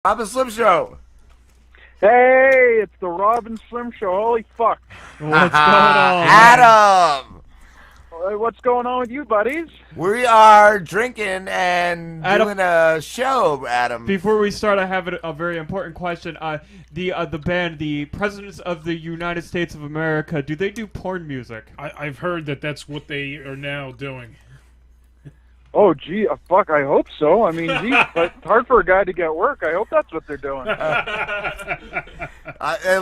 Rob and Slim Show. Hey, it's the Rob and Slim Show. Holy fuck. What's going on? Adam! What's going on with you, buddies? We are drinking and Adam, doing a show, Adam. Before we start, I have a very important question. The band, the Presidents of the United States of America, do they do porn music? I've heard that that's what they are now doing. Oh, gee, fuck, I hope so. I mean, gee, it's hard for a guy to get work. I hope that's what they're doing. At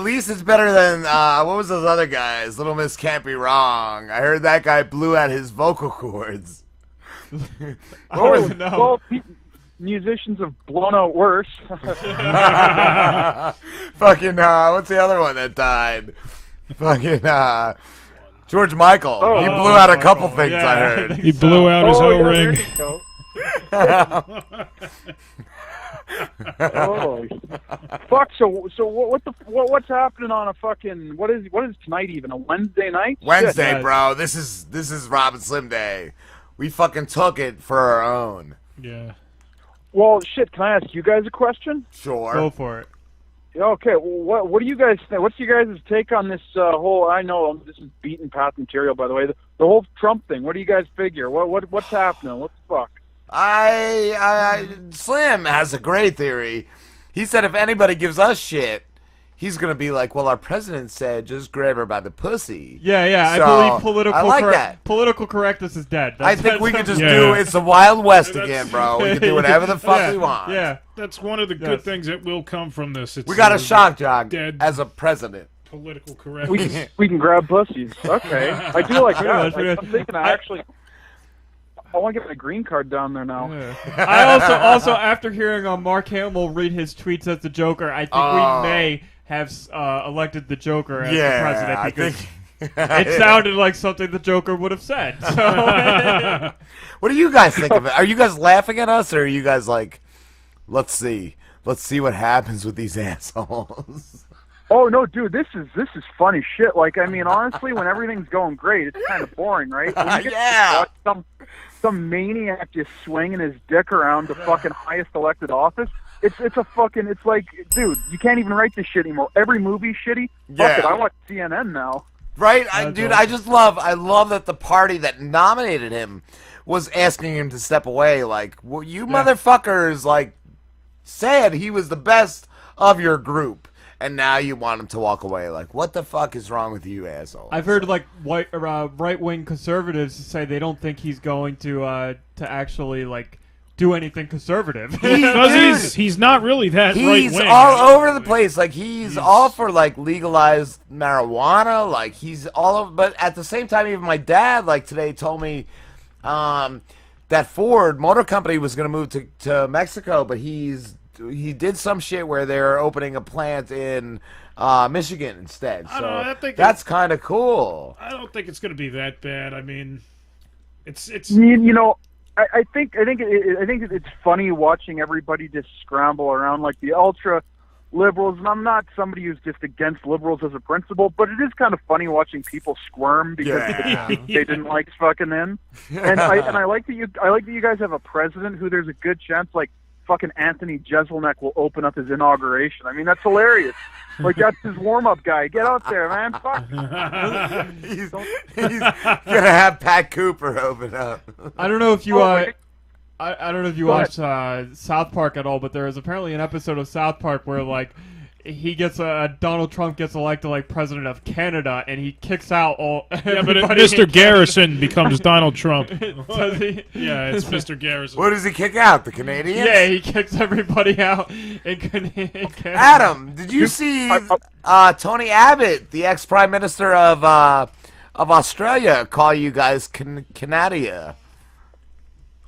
least it's better than, what was those other guys? Little Miss Can't Be Wrong. I heard that guy blew out his vocal cords. Oh, no. Well, musicians have blown out worse. Fucking, what's the other one that died? Fucking, George Michael. Oh, he blew out a couple things, I heard. He blew out his O-ring. Oh, fuck! So what's happening on a fucking what is tonight even a Wednesday night? Wednesday, Shit. bro. This is Rob and Slim Day. We fucking took it for our own. Yeah. Well, shit. Can I ask you guys a question? Sure. Go for it. Okay, well, what do you guys think? What's your guys' take on this whole? I know this is beaten path material, by the way. The whole Trump thing. What do you guys figure? What's happening? What the fuck? Slim has a great theory. He said if anybody gives us shit, he's gonna be like, well, our president said just grab her by the pussy. Yeah. So, I believe political correctness is dead. I think we can just Yeah. do it's the Wild West again, bro. We can do whatever the fuck we want. Yeah. That's one of the good things that will come from this. It's We got a shock jock dead as a president. political correctness. We can grab pussies. Okay, I do like that. Pretty much. I'm thinking I want to get my green card down there now. Yeah. I also after hearing Mark Hamill read his tweets as the Joker, I think we may have elected the Joker as the president because it sounded like something the Joker would have said. So. What do you guys think of it? Are you guys laughing at us, or are you guys like, let's see what happens with these assholes? Oh no, dude, this is funny shit. Like, I mean, honestly, when everything's going great, it's kind of boring, right? When you get to watch some maniac just swinging his dick around the fucking highest elected office. It's like, dude, you can't even write this shit anymore. Every movie's shitty. Fuck it, I watch CNN now. Right, I love that the party that nominated him was asking him to step away. Like, well, you motherfuckers, like, said he was the best of your group, and now you want him to walk away. Like, what the fuck is wrong with you, asshole? I've heard like right-wing conservatives say they don't think he's going to actually like do anything conservative. Because he's not really that right-wing. He's all over the place. Like, he's all for, like, legalized marijuana. Like, he's all over. But at the same time, even my dad, like, today told me that Ford Motor Company was going to move to Mexico, but he did some shit where they're opening a plant in Michigan instead. So that's kind of cool. I don't think it's going to be that bad. I mean, it's you know. I think it's funny watching everybody just scramble around like the ultra liberals, and I'm not somebody who's just against liberals as a principle, but it is kind of funny watching people squirm because they didn't like fucking in. And I like that you guys have a president who there's a good chance like fucking Anthony Jeselnik will open up his inauguration. I mean, that's hilarious. Like, that's his warm-up guy. Get out there, man. Fuck. He's gonna have Pat Cooper open up. I don't know if you I don't know if you watched South Park at all, but there is apparently an episode of South Park where like he gets Donald Trump gets elected like president of Canada, and he kicks out all. Yeah, but Mr. Garrison becomes Donald Trump. Does he? Yeah, it's Mr. Garrison. What does he kick out? The Canadians? Yeah, he kicks everybody out in Canada. Adam, did you see Tony Abbott, the ex-prime minister of Australia, call you guys Canada?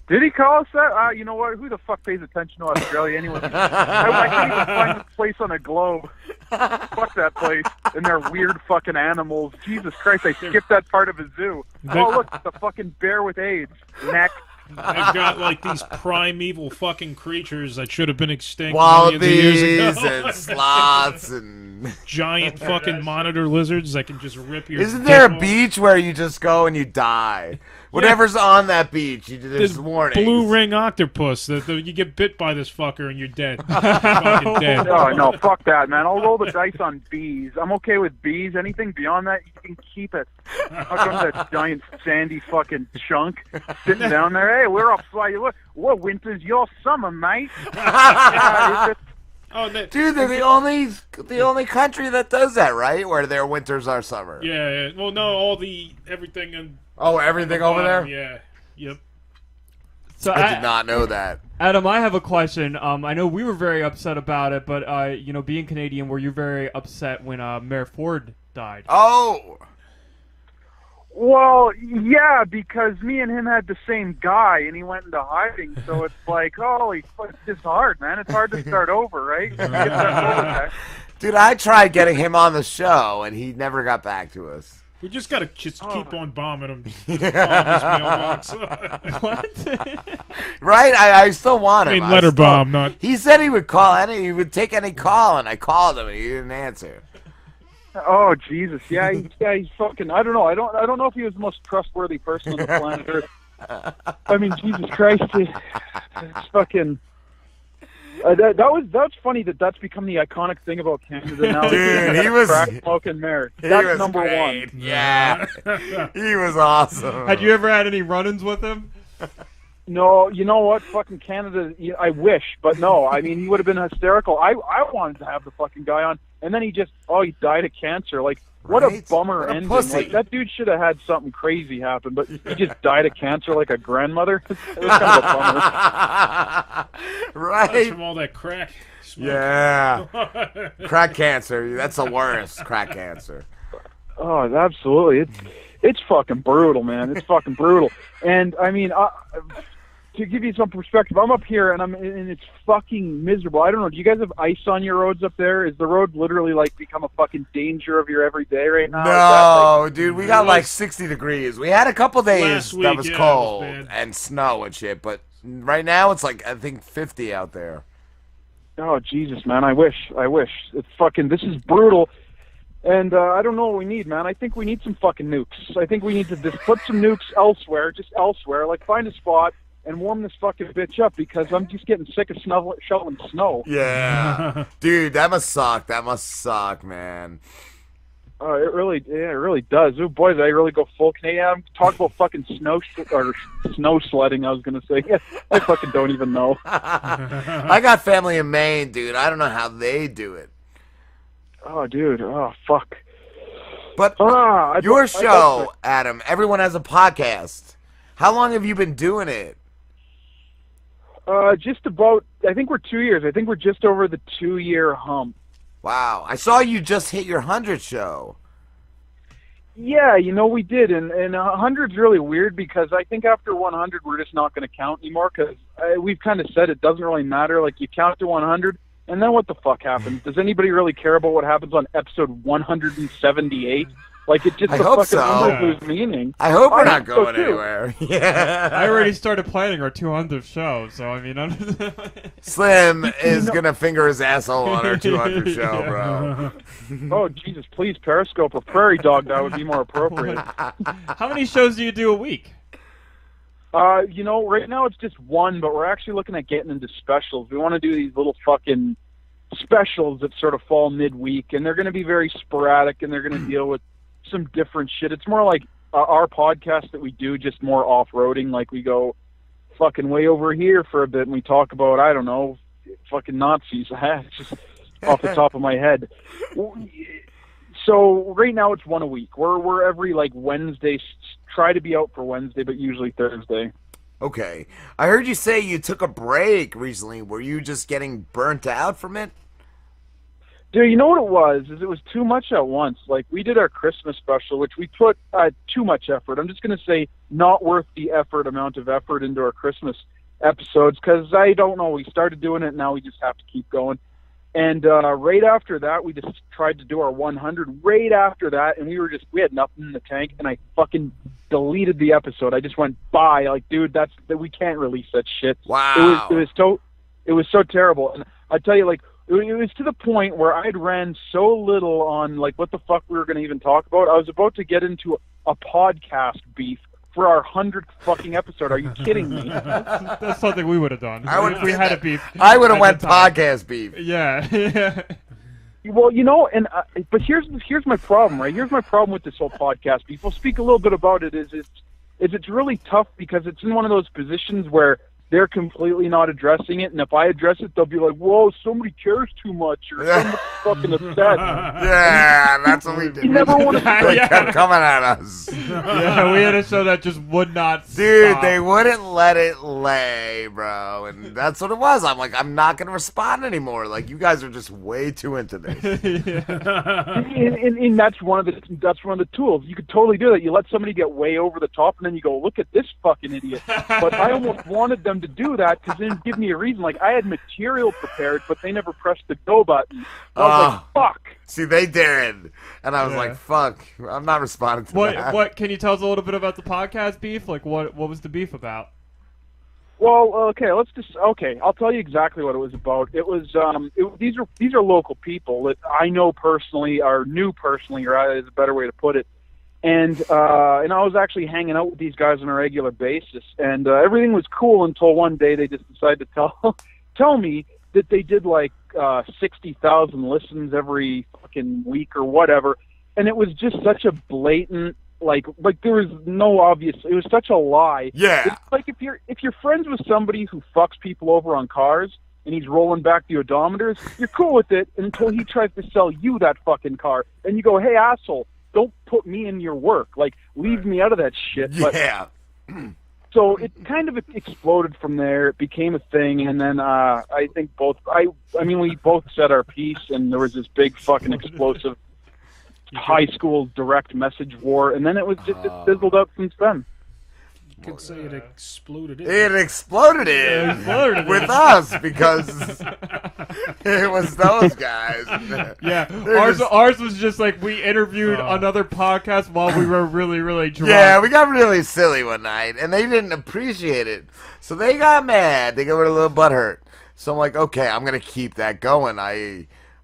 Did he call us that? You know what? Who the fuck pays attention to Australia anyway? I can't even find this place on a globe. Fuck that place and their weird fucking animals. Jesus Christ, I skipped that part of a zoo. Oh, look, it's a fucking bear with AIDS. Neck. I've got like these primeval fucking creatures that should have been extinct Wallabies millions of years ago. and sloths and giant fucking monitor lizards that can just rip your. Isn't there a off. beach where you just go and you die? Whatever's on that beach, there's warnings. Blue ring octopus. You get bit by this fucker and you're dead. Fucking dead. Oh, no, fuck that, man. I'll roll the dice on bees. I'm okay with bees. Anything beyond that, you can keep it. How come that giant sandy fucking chunk sitting down there? Hey, we're off fly. What winter's your summer, mate? Dude, they're the only country that does that, right? Where their winters are summer. Yeah. Well, no, everything and. Oh, everything over there? Yeah. Yep. So I did not know that. Adam, I have a question. I know we were very upset about it, but being Canadian, were you very upset when Mayor Ford died? Oh. Well, yeah, because me and him had the same guy, and he went into hiding. So it's like, holy fuck, it's hard, man. It's hard to start over, right? Dude, I tried getting him on the show, and he never got back to us. We just gotta keep on bombing him. What? Right? I still want him. I mean, letter bomb, not. He said he would call he would take any call, and I called him, and he didn't answer. Oh Jesus, yeah, he's fucking. I don't know. I don't know if he was the most trustworthy person on the planet Earth. I mean, Jesus Christ, it's fucking. That's funny that's become the iconic thing about Canada now. Dude, he was crack smoking mayor. That's number great. one. Yeah, he was awesome. Had you ever had any run-ins with him? No, you know what? Fucking Canada. I wish, but no. I mean, he would have been hysterical. I wanted to have the fucking guy on, and then he died of cancer. Like, what a bummer ending. Pussy. Like, that dude should have had something crazy happen, but he just died of cancer like a grandmother. It was kind of a bummer. Right. That's from all that crack smoke. Yeah. Crack cancer. That's the worst. Crack cancer. Oh, absolutely. It's fucking brutal, man. It's fucking brutal. And I mean, to give you some perspective, I'm up here and it's fucking miserable. I don't know. Do you guys have ice on your roads up there? Is the road literally like become a fucking danger of your everyday right now? No, dude. We got like 60 degrees. We had a couple days that was cold and snow and shit, but right now it's like I think 50 out there. Oh Jesus, man! I wish. It's fucking. This is brutal. And I don't know what we need, man. I think we need some fucking nukes. I think we need to just put some nukes elsewhere, just elsewhere. Like, find a spot and warm this fucking bitch up because I'm just getting sick of shoveling snow. Yeah. Dude, that must suck. That must suck, man. It really does. Oh, boys, I really go full Canadian. I'm talking about fucking snow sledding, I was going to say. I fucking don't even know. I got family in Maine, dude. I don't know how they do it. Oh, dude. Oh, fuck. But your show, Adam, everyone has a podcast. How long have you been doing it? Just about, I think we're 2 years. I think we're just over the 2-year hump. Wow. I saw you just hit your 100th show. Yeah, we did. And 100's really weird because I think after 100, we're just not going to count anymore because we've kind of said it doesn't really matter. Like, you count to 100. And then what the fuck happens? Does anybody really care about what happens on episode 178? Like, it just lose meaning. I hope we're not going anywhere. Yeah. I already started planning our 200th show, so I mean, Slim is gonna finger his asshole on our 200th show, bro. Oh Jesus! Please, Periscope or Prairie Dog. That would be more appropriate. How many shows do you do a week? Right now it's just one, but we're actually looking at getting into specials. We want to do these little fucking specials that sort of fall midweek, and they're going to be very sporadic, and they're going to deal with some different shit. It's more like our podcast that we do, just more off-roading. Like, we go fucking way over here for a bit, and we talk about, I don't know, fucking Nazis. It's just off the top of my head. So right now it's one a week. We're every like Wednesday. Try to be out for Wednesday, but usually Thursday. Okay. I heard you say you took a break recently. Were you just getting burnt out from it? Dude, you know what it was? It was too much at once. Like, we did our Christmas special, which we put too much effort. I'm just going to say not worth the amount of effort into our Christmas episodes, because I don't know. We started doing it, and now we just have to keep going. And right after that, we just tried to do our 100. Right after that, and we had nothing in the tank, and I fucking deleted the episode. I just went, bye. Like, dude, we can't release that shit. Wow. It was so terrible. And I tell you, like, it was to the point where I'd ran so little on like what the fuck we were going to even talk about. I was about to get into a podcast beef for our 100th fucking episode. Are you kidding me? That's something we would have done. If we had a beef. I would have went podcast beef. Yeah. Well, you know, and but here's my problem, right? Here's my problem with this whole podcast beef. We'll speak a little bit about it. It's really tough because it's in one of those positions where they're completely not addressing it, and if I address it, they'll be like, "Whoa, somebody cares too much," or "Somebody's fucking upset." Yeah, that's what we did. You never want to. They kept coming at us. Yeah, we had a show that just would not Dude, stop. they wouldn't let it lay, bro. And that's what it was. I'm like, I'm not going to respond anymore. Like, you guys are just way too into this. And that's one of the tools. You could totally do that. You let somebody get way over the top, and then you go, "Look at this fucking idiot." But I almost wanted them to do that because they didn't give me a reason. Like, I had material prepared, but they never pressed the go button. I was like, fuck. See, they did. And I was like, fuck, I'm not responding to that. What can you tell us a little bit about the podcast beef? Like, what was the beef about? Well, okay, I'll tell you exactly what it was about. It was these are local people that I know personally, or knew personally, or is a better way to put it. And I was actually hanging out with these guys on a regular basis, and everything was cool until one day they just decided to tell me that they did like 60,000 listens every fucking week or whatever, and it was just such a blatant like there was no obvious. It was such a lie. Yeah. It's like if you're friends with somebody who fucks people over on cars and he's rolling back the odometers, you're cool with it until he tries to sell you that fucking car, and you go, "Hey, asshole, don't put me in your work. Like, leave me out of that shit." Yeah. So it kind of exploded from there. It became a thing, and then I think we both said our piece, and there was this big fucking explosive high school direct message war, and then it fizzled out since then. You could say it exploded. It exploded with us because it was those guys. Yeah, ours was just like we interviewed another podcast while we were really, really drunk. Yeah, we got really silly one night, and they didn't appreciate it, so they got mad. They got a little butthurt. So I'm like, okay, I'm gonna keep that going.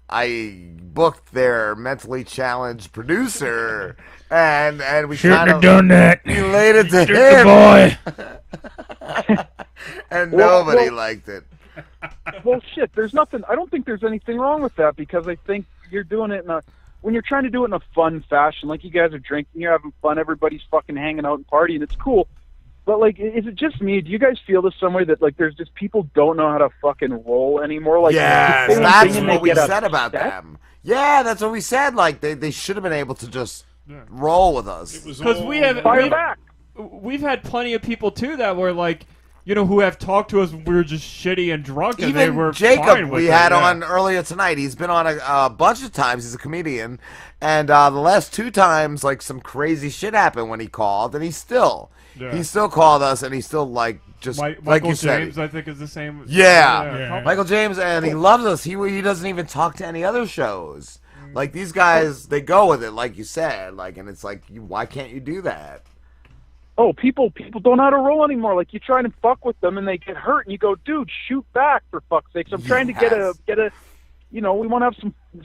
I booked their mentally challenged producer. And we kind of done that. related to him, and nobody liked it. Well, shit. There's nothing. I don't think there's anything wrong with that because I think you're doing it when you're trying to do it in a fun fashion. Like, you guys are drinking, you're having fun, everybody's fucking hanging out and partying. It's cool. But like, is it just me? Do you guys feel this some way that like there's just people don't know how to fucking roll anymore? Like, yes, that's what we said about them. Yeah, that's what we said. Like, they should have been able to just roll with us because we've had plenty of people too that were like, who have talked to us when we were just shitty and drunk, and they were Jacob fine with we it, had on earlier tonight. He's been on a bunch of times. He's a comedian, and the last 2 times like some crazy shit happened when he called, and he still called us, and he still like just like Michael you said, James, I think, is the same. Yeah. Michael James, and he loves us. He doesn't even talk to any other shows. Like, these guys, they go with it, like you said. Like, and it's like, why can't you do that? Oh, people don't know how to roll anymore. Like, you try to fuck with them, and they get hurt, and you go, "Dude, shoot back, for fuck's sakes." I'm trying to get a. We want to have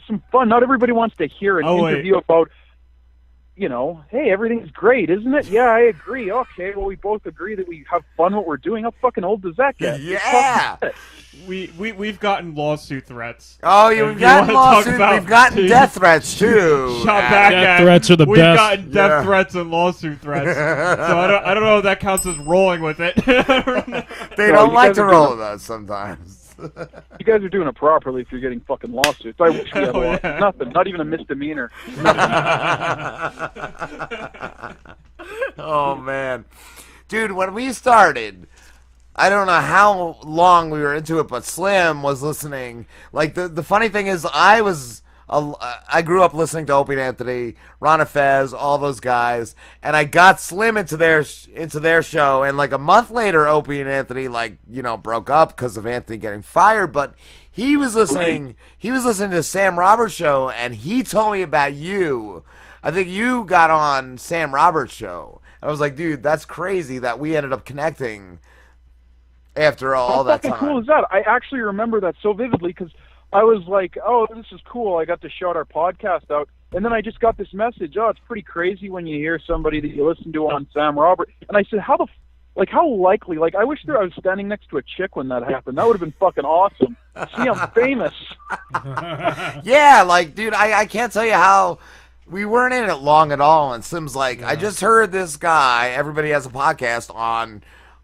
some fun. Not everybody wants to hear an interview about. Hey, everything's great, isn't it? Yeah, I agree. Okay, well, we both agree that we have fun what we're doing. How fucking old does that get? Yeah. We've gotten lawsuit threats. Oh, we've gotten lawsuits. We've gotten death threats too. Death threats are the We've best. gotten death threats and lawsuit threats. So I don't know if that counts as rolling with it. They don't like to roll with us sometimes. You guys are doing it properly if you're getting fucking lawsuits. I wish we had lawsuits. Nothing. Not even a misdemeanor. Oh, man. Dude, when we started, I don't know how long we were into it, but Slim was listening. Like, the funny thing is, I grew up listening to Opie and Anthony, Ron and Fez, all those guys, and I got Slim into their show, and like a month later, Opie and Anthony broke up because of Anthony getting fired, but he was listening to Sam Roberts' show, and he told me about you. I think you got on Sam Roberts' show. I was like, dude, that's crazy that we ended up connecting after all that time. How fucking cool is that? I actually remember that so vividly because I was like, oh, this is cool. I got to shout our podcast out. And then I just got this message. Oh, it's pretty crazy when you hear somebody that you listen to on Sam Robert. And I said, how likely? Like, I wish I was standing next to a chick when that happened. That would have been fucking awesome. See, I'm famous. Yeah, like, dude, I can't tell you how we weren't in it long at all. And Sim's like, I just heard this guy, everybody has a podcast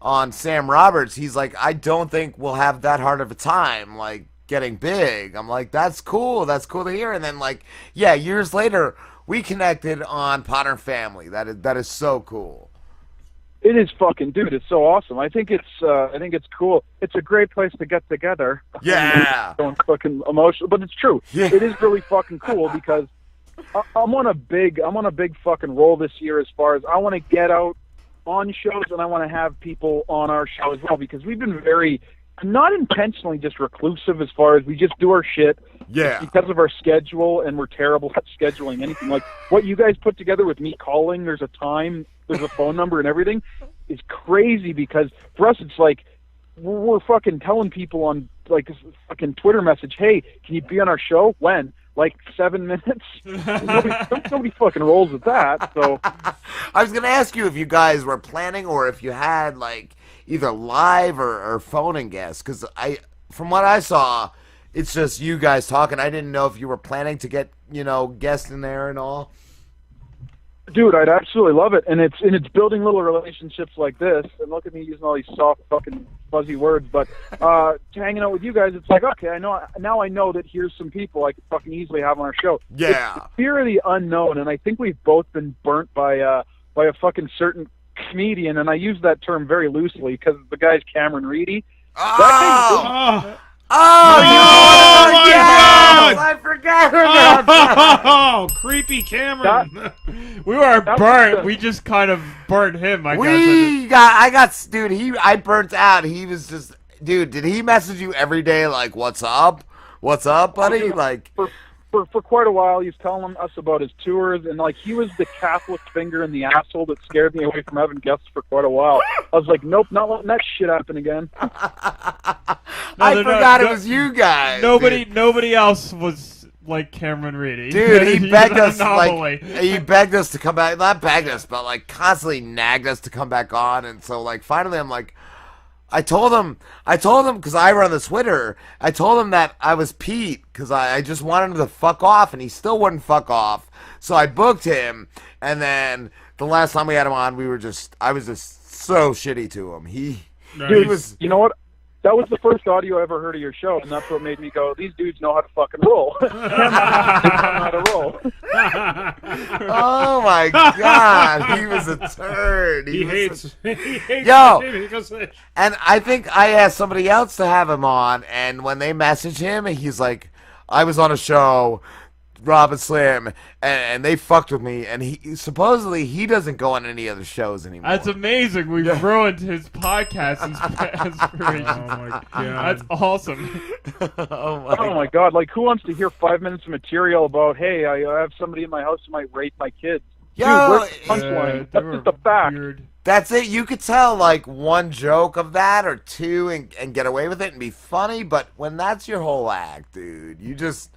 on Sam Roberts. He's like, I don't think we'll have that hard of a time, like, getting big. I'm like, that's cool to hear. And then, like, yeah, years later we connected on Potter Family. That is so cool. It is fucking, dude, it's so awesome. I think it's cool. It's a great place to get together. Yeah. Going fucking emotional, but it's true. Yeah. It is really fucking cool because I'm on a big fucking roll this year as far as I want to get out on shows and I want to have people on our show as well, because we've been very, not intentionally just reclusive as far as we just do our shit. Yeah. Because of our schedule, and we're terrible at scheduling anything. Like what you guys put together with me calling, there's a time, there's a phone number and everything, is crazy, because for us it's like we're fucking telling people on like a fucking Twitter message, hey, can you be on our show? When? Like 7 minutes? nobody fucking rolls with that. So I was gonna ask you if you guys were planning or if you had like either live or phone-in guests, because from what I saw, it's just you guys talking. I didn't know if you were planning to get, guests in there and all. Dude, I'd absolutely love it, and it's building little relationships like this. And look at me using all these soft fucking fuzzy words, but hanging out with you guys, it's like, okay, I know that here's some people I could fucking easily have on our show. Yeah, it's the fear of the unknown, and I think we've both been burnt by a fucking certain comedian, and I use that term very loosely because the guy's Cameron Reedy. Yes! I forgot about that. Oh, creepy Cameron. We weren't burnt. We just kind of burnt him, I guess. I burnt out. He was just, dude, did he message you every day like, what's up? What's up, buddy? Like, for quite a while, he was telling us about his tours, and like he was the Catholic finger in the asshole that scared me away from having guests for quite a while. I was like, nope, not letting that shit happen again. I forgot it was you guys. Nobody else was like Cameron Reedy. Dude, he begged us to come back. Not begged us, but like constantly nagged us to come back on. And so like finally, I'm like, I told him because I run the Twitter. I told him that I was Pete because I just wanted him to fuck off, and he still wouldn't fuck off. So I booked him, and then the last time we had him on, I was just so shitty to him. He was. You know what? That was the first audio I ever heard of your show, and that's what made me go, these dudes know how to fucking roll. How to roll. Oh, my God. He was a turd. He hates Yo, and I think I asked somebody else to have him on, and when they messaged him, he's like, I was on a show, Rob and Slim, and they fucked with me, and he supposedly he doesn't go on any other shows anymore. That's amazing. We've ruined his podcast inspiration. Oh my God, that's awesome. Oh my God, like who wants to hear 5 minutes of material about, hey, I have somebody in my house who might rape my kids? Yo, dude, where's the punchline? That's just a fact. Weird. That's it. You could tell like one joke of that or two and get away with it and be funny, but when that's your whole act, dude, you're just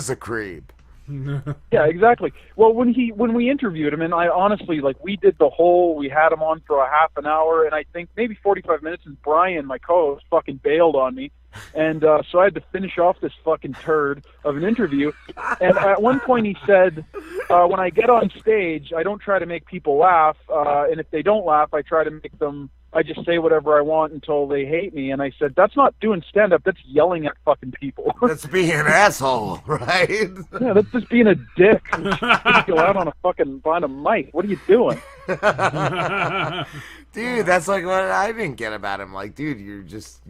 a creep. Yeah, exactly. Well, when we interviewed him, and I honestly, like, we had him on for a half an hour, and I think maybe 45 minutes, and Brian, my co-host, fucking bailed on me. And so I had to finish off this fucking turd of an interview. And at one point he said, when I get on stage, I don't try to make people laugh, and if they don't laugh, I just say whatever I want until they hate me. And I said, that's not doing stand-up, that's yelling at fucking people. That's being an asshole, right? Yeah, that's just being a dick. Go out on behind a mic. What are you doing? Dude, that's like what I didn't get about him. Like, dude,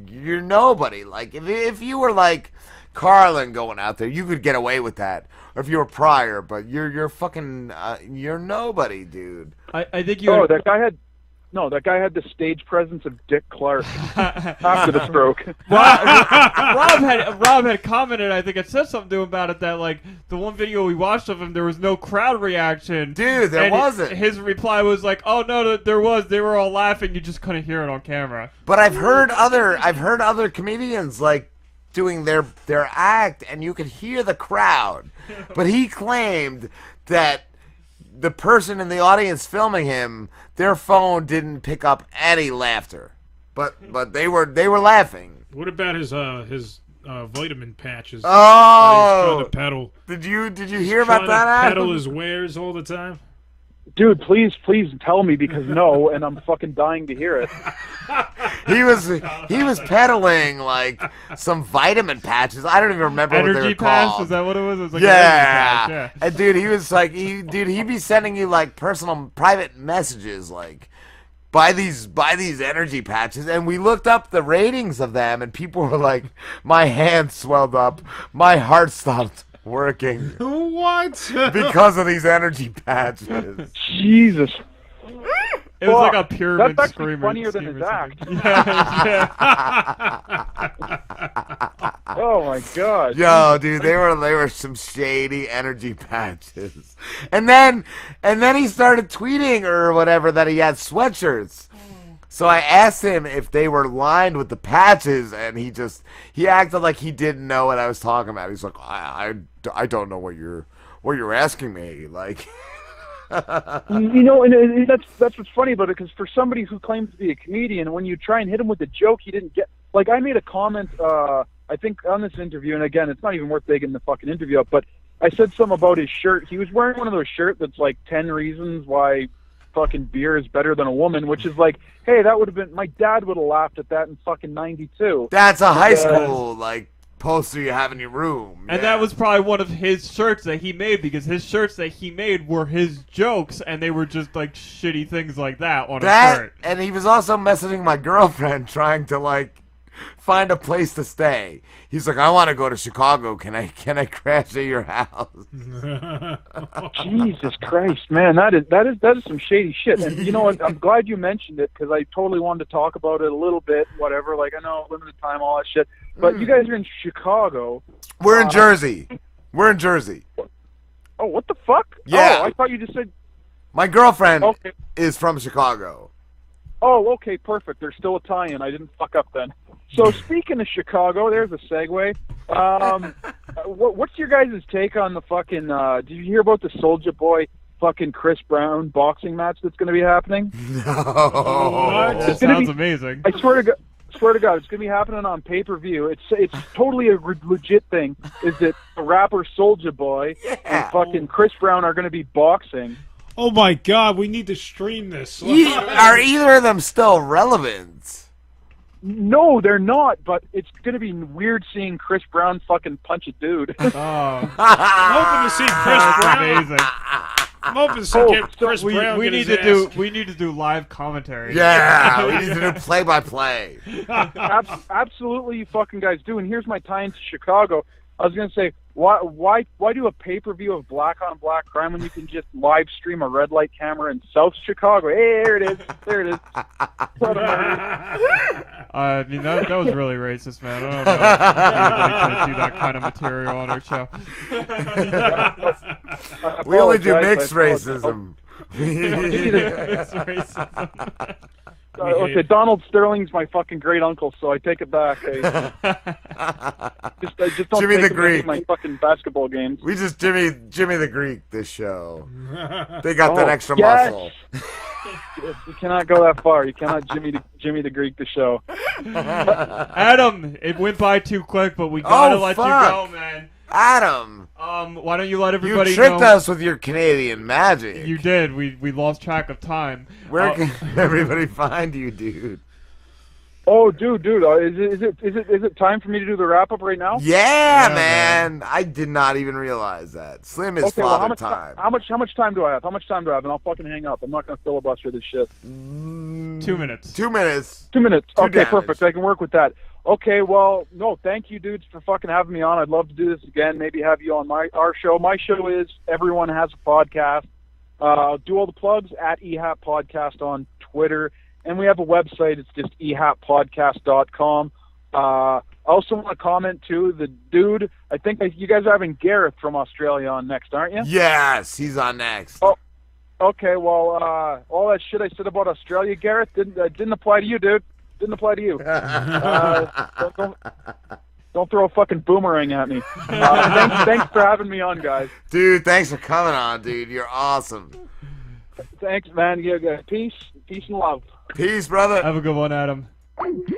you're nobody. Like, if you were like Carlin going out there, you could get away with that. Or if you were Pryor, but you're fucking, you're nobody, dude. I think you. Oh, that guy had the stage presence of Dick Clark after the stroke. Rob had commented, I think it said something to him about it, that like the one video we watched of him, there was no crowd reaction. Dude, there wasn't. His reply was like, "Oh no, there was. They were all laughing. You just couldn't hear it on camera." But I've heard other comedians like doing their act, and you could hear the crowd. But he claimed that the person in the audience filming him, their phone didn't pick up any laughter, but they were laughing. What about his vitamin patches? Oh, he's trying to peddle. Did you hear about that? Trying to peddle his wares all the time. Dude, please tell me, because no, and I'm fucking dying to hear it. He was peddling like some vitamin patches. I don't even remember what they were Energy called. pass? Is that what it was? It was like Yeah. an energy pass, And dude, he was like, he'd be sending you like personal, private messages, like buy these energy patches. And we looked up the ratings of them, and people were like, my hand swelled up, my heart stopped working What? because of these energy patches. Jesus. It was like a pyramid That's actually screamer. funnier than his act. Yeah. Oh my god. Yo, dude, they were some shady energy patches. And then he started tweeting or whatever that he had sweatshirts. So I asked him if they were lined with the patches, and he acted like he didn't know what I was talking about. He's like, I don't know what you're asking me, like. You know, and that's what's funny about it, because for somebody who claims to be a comedian, when you try and hit him with a joke, he didn't get. Like, I made a comment, I think, on this interview, and again, it's not even worth digging the fucking interview up, but I said something about his shirt. He was wearing one of those shirts that's like 10 reasons why fucking beer is better than a woman, which is like, hey, that would have been, my dad would have laughed at that in fucking 92. That's a high school, like, poster you have in your room. And that was probably one of his shirts that he made, because his shirts that he made were his jokes, and they were just like shitty things like that on a shirt. And he was also messaging my girlfriend trying to like find a place to stay. He's like, I want to go to Chicago. Can I crash at your house? Jesus Christ, man, that is some shady shit. And you know what? I'm glad you mentioned it, because I totally wanted to talk about it a little bit. Whatever, like, I know limited time, all that shit. But you guys are in Chicago. We're in Jersey. We're in Jersey. Oh, what the fuck? Yeah. Oh, I thought you just said. My girlfriend is from Chicago. Oh, okay, perfect. They're still Italian. I didn't fuck up then. So speaking of Chicago, there's a segue. What's your guys' take on the fucking? Did you hear about the Soulja Boy fucking Chris Brown boxing match that's going to be happening? No. That sounds amazing. I swear to God, it's going to be happening on pay-per-view. It's totally a legit thing. Is that the rapper Soulja Boy and fucking Chris Brown are going to be boxing? Oh my God, we need to stream this. Are either of them still relevant? No, they're not, but it's going to be weird seeing Chris Brown fucking punch a dude. Oh. I'm hoping to see Chris Brown. Amazing. I'm hoping to get Chris Brown. We need to do live commentary. Yeah, we need to do play-by-play. Absolutely, you fucking guys do. And here's my tie into Chicago. I was going to say, why do a pay-per-view of black-on-black crime when you can just live stream a red light camera in South Chicago? Hey, there it is. There it is. I mean, that was really racist, man. I don't know if anybody could do that kind of material on our show. We only do mixed racism. It's racism. Okay, Donald Sterling's my fucking great uncle, so I take it back. I just don't Jimmy take the him Greek. to my fucking basketball games. We just Jimmy the Greek this show. They got that extra muscle. You cannot go that far. You cannot Jimmy the Greek the show. Adam, it went by too quick, but we gotta let you go, man. Adam, why don't you let everybody you tricked know? us with your Canadian magic. You did. We lost track of time. Where can everybody find you, dude? Oh, dude, is it time for me to do the wrap up right now? Yeah, man. I did not even realize that. Slim is father time. How much time do I have? And I'll fucking hang up. I'm not gonna filibuster this shit. 2 minutes. 2 minutes. 2 minutes. Two Okay, damage. perfect. I can work with that. Okay, well, no, thank you, dudes, for fucking having me on. I'd love to do this again. Maybe have you on our show. My show is Everyone Has a Podcast. Do all the plugs at EHAP Podcast on Twitter. And we have a website. It's just ehappodcast.com. I also want to comment, too, the dude, I think you guys are having Gareth from Australia on next, aren't you? Yes, he's on next. Oh, okay, well, all that shit I said about Australia, Gareth, didn't apply to you, dude. Didn't apply to you. Don't throw a fucking boomerang at me. Thanks for having me on, guys. Dude, thanks for coming on, dude. You're awesome. Thanks, man. Yeah, peace and love. Peace, brother. Have a good one, Adam.